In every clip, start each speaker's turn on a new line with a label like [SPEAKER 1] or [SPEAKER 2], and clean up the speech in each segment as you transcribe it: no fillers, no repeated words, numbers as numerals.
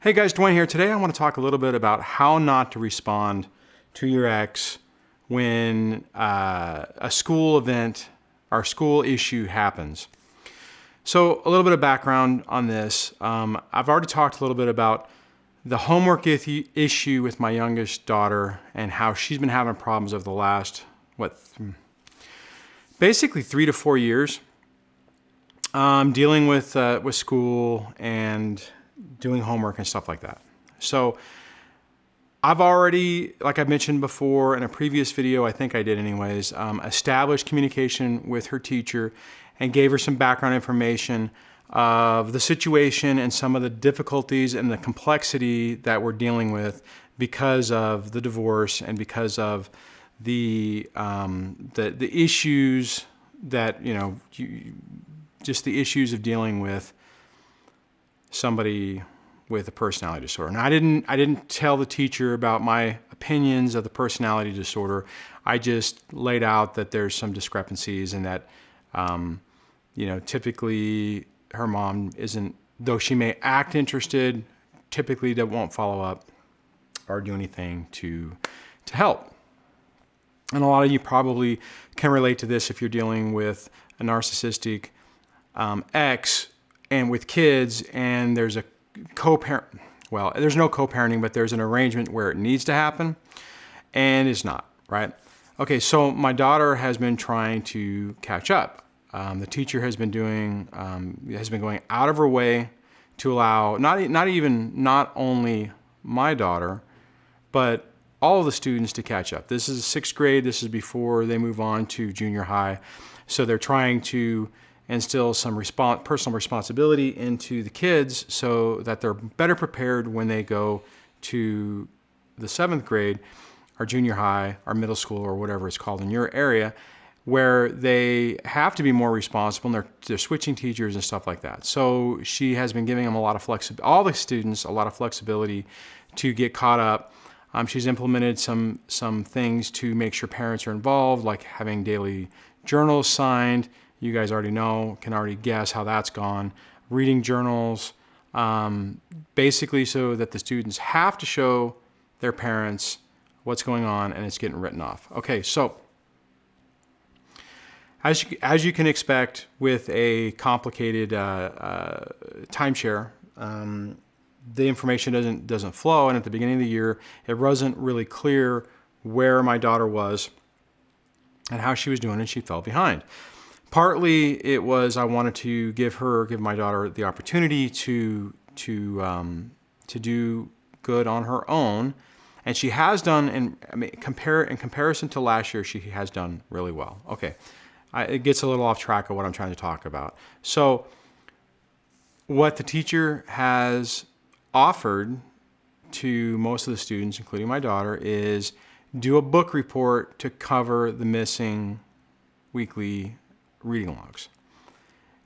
[SPEAKER 1] Hey guys, Dwayne here. Today I want to talk a little bit about how not to respond to your ex when a school event or school issue happens. So a little bit of background on this. I've already talked a little bit about the homework issue with my youngest daughter and how she's been having problems over the last, basically 3 to 4 years, dealing with school and doing homework and stuff like that. So I've already, like I mentioned before in a previous video, I think I did anyways, established communication with her teacher and gave her some background information of the situation and some of the difficulties and the complexity that we're dealing with because of the divorce and because of the issues that, just the issues of dealing with somebody with a personality disorder. And I didn't tell the teacher about my opinions of the personality disorder. I just laid out that there's some discrepancies and that, typically her mom isn't, though she may act interested, typically that won't follow up or do anything to help. And a lot of you probably can relate to this if you're dealing with a narcissistic ex and with kids, and there's a co-parent, well, there's no co-parenting, but there's an arrangement where it needs to happen and it's not, right? Okay, so my daughter has been trying to catch up. The teacher has been going out of her way to allow not only my daughter, but all of the students to catch up. This is 6th grade. This is before they move on to junior high. So they're trying to instill some personal responsibility into the kids so that they're better prepared when they go to the 7th grade, or junior high, or middle school, or whatever it's called in your area, where they have to be more responsible and they're switching teachers and stuff like that. So she has been giving them a lot of all the students a lot of flexibility to get caught up. She's implemented some things to make sure parents are involved, like having daily journals signed. You guys already can already guess how that's gone. Reading journals, basically so that the students have to show their parents what's going on and it's getting written off. Okay, so as you can expect with a complicated timeshare, the information doesn't flow, and at the beginning of the year, it wasn't really clear where my daughter was and how she was doing, and she fell behind. Partly it was I wanted to give my daughter the opportunity to do good on her own, and she has done. In comparison to last year, she has done really well. Okay, it gets a little off track of what I'm trying to talk about. So, what the teacher has offered to most of the students, including my daughter, is do a book report to cover the missing weekly reading logs.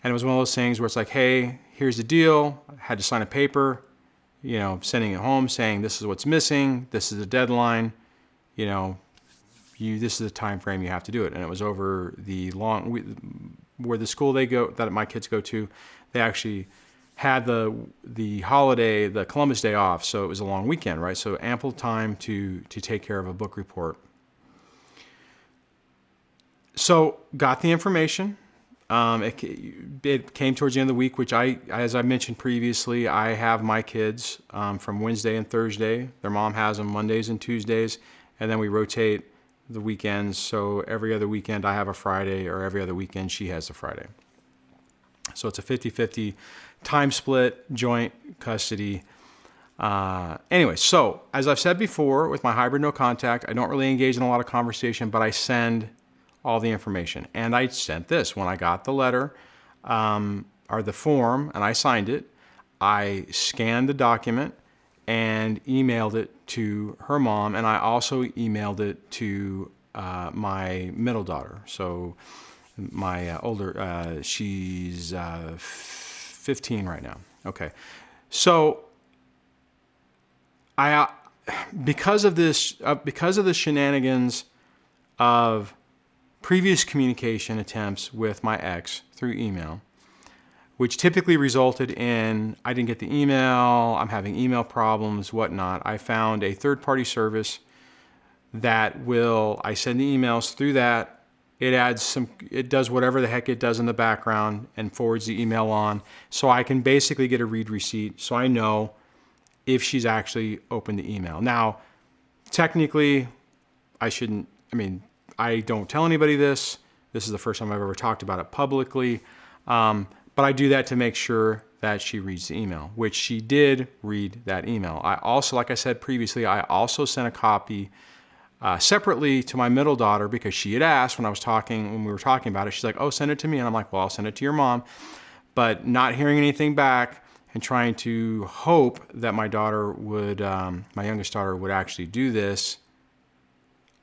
[SPEAKER 1] And it was one of those things where it's like, hey, here's the deal. I had to sign a paper, sending it home saying this is what's missing. This is the deadline. This is the time frame you have to do it. And it was over where the school that my kids go to, they actually had the holiday, the Columbus Day off. So it was a long weekend, right? So ample time to take care of a book report. So got the information. It came towards the end of the week, which as I mentioned previously, I have my kids from Wednesday and Thursday. Their mom has them Mondays and Tuesdays, and then we rotate the weekends. So every other weekend I have a Friday, or every other weekend she has a Friday. So it's a 50-50 time split, joint custody. Anyway, so as I've said before, with my hybrid no contact, I don't really engage in a lot of conversation, but I send all the information. And I sent this when I got the letter or the form and I signed it. I scanned the document and emailed it to her mom, and I also emailed it to my middle daughter. So my older, she's 15 right now. Okay, so because of the shenanigans of previous communication attempts with my ex through email, which typically resulted in I didn't get the email, I'm having email problems, whatnot. I found a third-party service that I send the emails through that. It does whatever the heck it does in the background and forwards the email on. So I can basically get a read receipt so I know if she's actually opened the email. Now, technically, I don't tell anybody this. This is the first time I've ever talked about it publicly. But I do that to make sure that she reads the email, which she did read that email. I also, like I said previously, I also sent a copy separately to my middle daughter because she had asked when we were talking about it. She's like, "Oh, send it to me." And I'm like, "Well, I'll send it to your mom." But not hearing anything back and trying to hope that my youngest daughter would actually do this,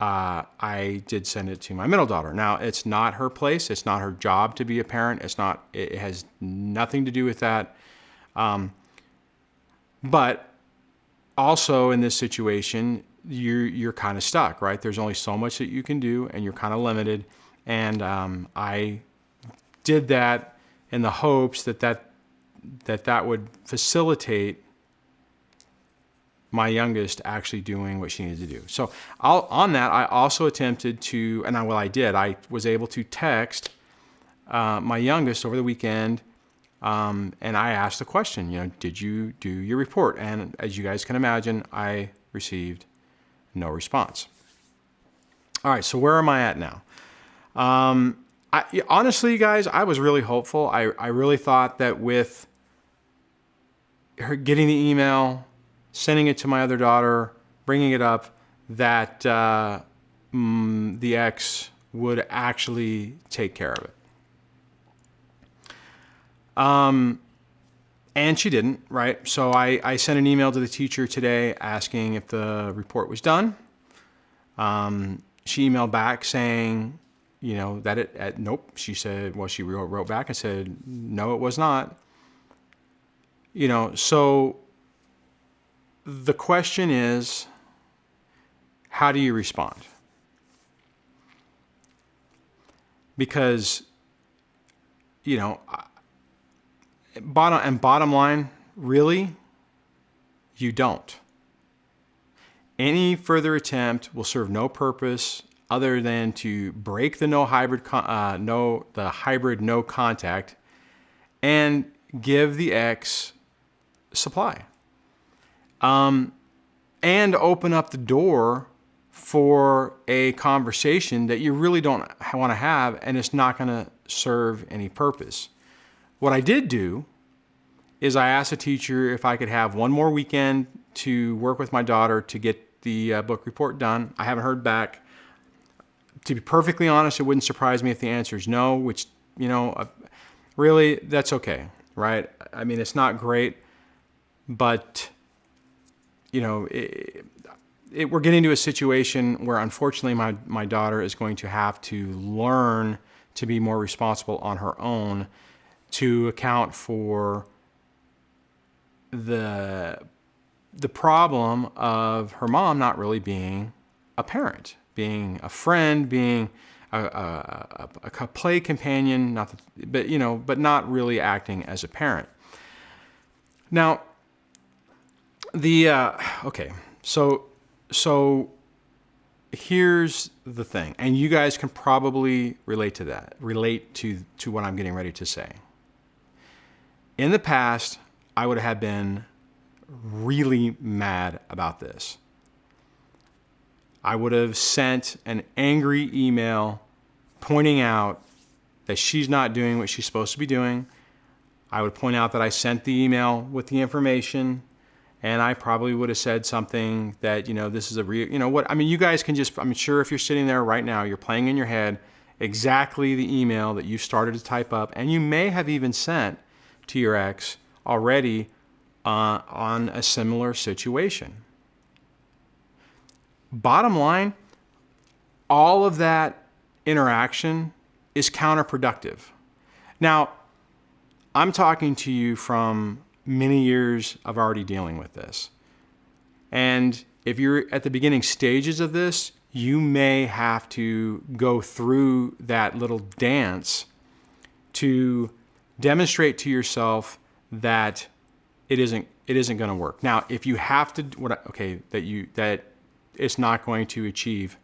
[SPEAKER 1] I did send it to my middle daughter. Now, it's not her place. It's not her job to be a parent. It has nothing to do with that. But also in this situation, you're kind of stuck, right? There's only so much that you can do and you're kind of limited. And I did that in the hopes that would facilitate my youngest actually doing what she needed to do. So on that, I also attempted to, I was able to text my youngest over the weekend, and I asked the question, did you do your report? And as you guys can imagine, I received no response. All right, so where am I at now? Honestly, guys, I was really hopeful. I really thought that with her getting the email, sending it to my other daughter, bringing it up, that the ex would actually take care of it. And she didn't, right? So I sent an email to the teacher today asking if the report was done. She emailed back saying, that nope. She said, she wrote back and said, no, it was not. So the question is, how do you respond? Because, bottom line, really, you don't. Any further attempt will serve no purpose other than to break the hybrid no contact and give the ex supply. And open up the door for a conversation that you really don't want to have, and it's not going to serve any purpose. What I did do is I asked the teacher if I could have one more weekend to work with my daughter to get the book report done. I haven't heard back. To be perfectly honest, it wouldn't surprise me if the answer is no, which, really, that's okay, right? I mean, it's not great, but, we're getting to a situation where, unfortunately, my daughter is going to have to learn to be more responsible on her own to account for the problem of her mom not really being a parent, being a friend, being a play companion, but not really acting as a parent. Now, so here's the thing, and you guys can probably relate to what I'm getting ready to say. In the past, I would have been really mad about this. I would have sent an angry email pointing out that she's not doing what she's supposed to be doing. I would point out that I sent the email with the information, and I probably would have said something that, this is a real, you guys can just, I'm sure if you're sitting there right now, you're playing in your head exactly the email that you started to type up, and you may have even sent to your ex already on a similar situation. Bottom line, all of that interaction is counterproductive. Now, I'm talking to you from many years of already dealing with this. And if you're at the beginning stages of this, you may have to go through that little dance to demonstrate to yourself that it isn't going to work. Now, if you have to, that it's not going to achieve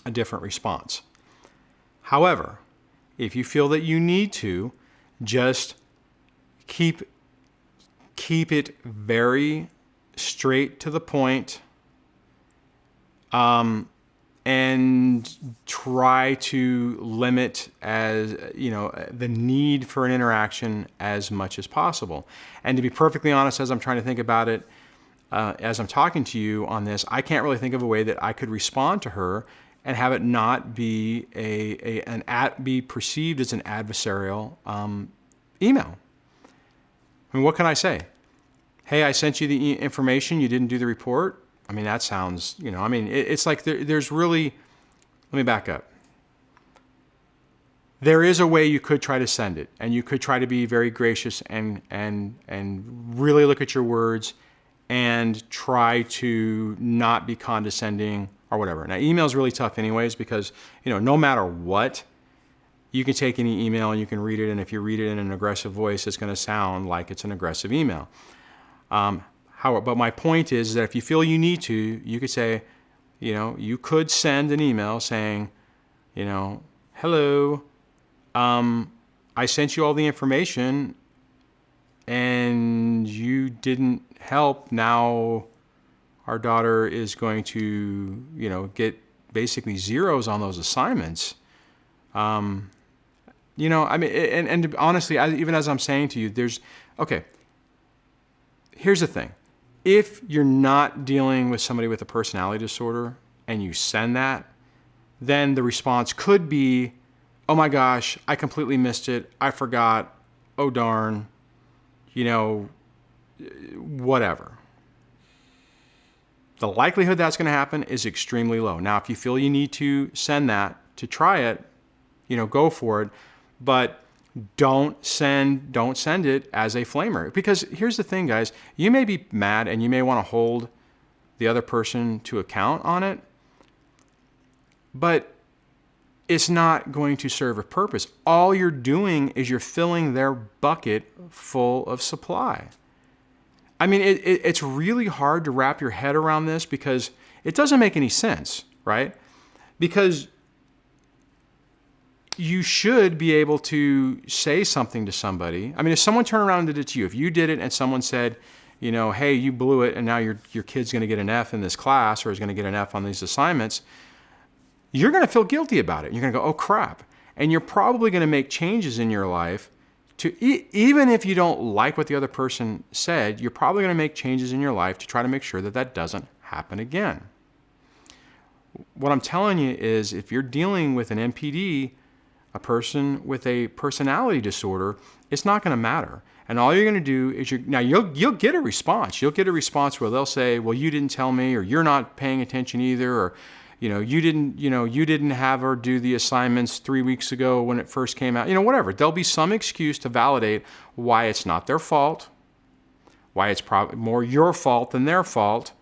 [SPEAKER 1] a different response. However, if you feel that you need to, just keep it very straight to the point, and try to limit the need for an interaction as much as possible. And to be perfectly honest, as I'm trying to think about it, as I'm talking to you on this, I can't really think of a way that I could respond to her and have it not be be perceived as an adversarial email. I mean, what can I say? Hey, I sent you the information, you didn't do the report. I mean, that sounds, it's like there's really, let me back up. There is a way you could try to send it, and you could try to be very gracious and really look at your words and try to not be condescending or whatever. Now, email is really tough anyways, because, no matter what, you can take any email and you can read it, and if you read it in an aggressive voice, it's going to sound like it's an aggressive email. But my point is that if you feel you need to, you could say, you could send an email saying, hello, I sent you all the information and you didn't help. Now our daughter is going to, get basically zeros on those assignments. And honestly, even as I'm saying to you, here's the thing. If you're not dealing with somebody with a personality disorder and you send that, then the response could be, oh my gosh, I completely missed it. I forgot. Oh darn. Whatever. The likelihood that's going to happen is extremely low. Now, if you feel you need to send that to try it, go for it. But don't send it as a flamer. Because here's the thing, guys. You may be mad and you may want to hold the other person to account on it, but it's not going to serve a purpose. All you're doing is you're filling their bucket full of supply. I mean, it's really hard to wrap your head around this because it doesn't make any sense, right? Because you should be able to say something to somebody. I mean, if someone turned around and did it to you, if you did it and someone said, hey, you blew it and now your kid's going to get an F in this class or is going to get an F on these assignments, you're going to feel guilty about it. You're going to go, oh crap. And you're probably going to make changes in your life to, even if you don't like what the other person said, you're probably going to make changes in your life to try to make sure that that doesn't happen again. What I'm telling you is if you're dealing with an MPD, a person with a personality disorder, it's not going to matter. And all you're going to do is you'll get a response. You'll get a response where they'll say, well, you didn't tell me, or you're not paying attention either, or you didn't have her do the assignments 3 weeks ago when it first came out. Whatever. There'll be some excuse to validate why it's not their fault, why it's probably more your fault than their fault,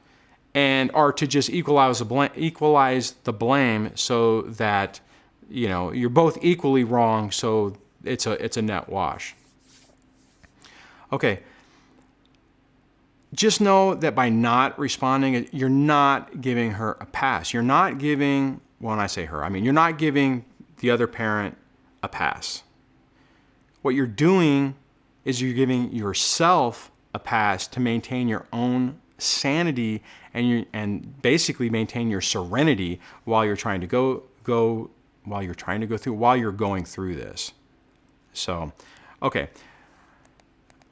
[SPEAKER 1] or to just equalize the blame so that you're both equally wrong, so it's a net wash. Okay. Just know that by not responding, you're not giving her a pass. You're not giving, when I say her, I mean you're not giving the other parent a pass. What you're doing is you're giving yourself a pass to maintain your own sanity and basically maintain your serenity while you're trying to while you're going through this. So, okay.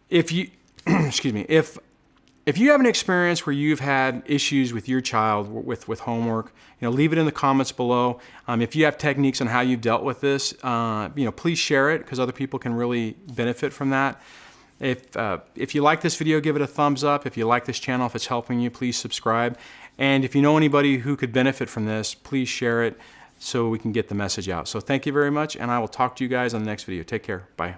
[SPEAKER 1] If you, if you have an experience where you've had issues with your child with homework, leave it in the comments below. If you have techniques on how you've dealt with this, please share it because other people can really benefit from that. If you like this video, give it a thumbs up. If you like this channel, if it's helping you, please subscribe. And if you know anybody who could benefit from this, please share it so we can get the message out. So thank you very much, and I will talk to you guys on the next video. Take care. Bye.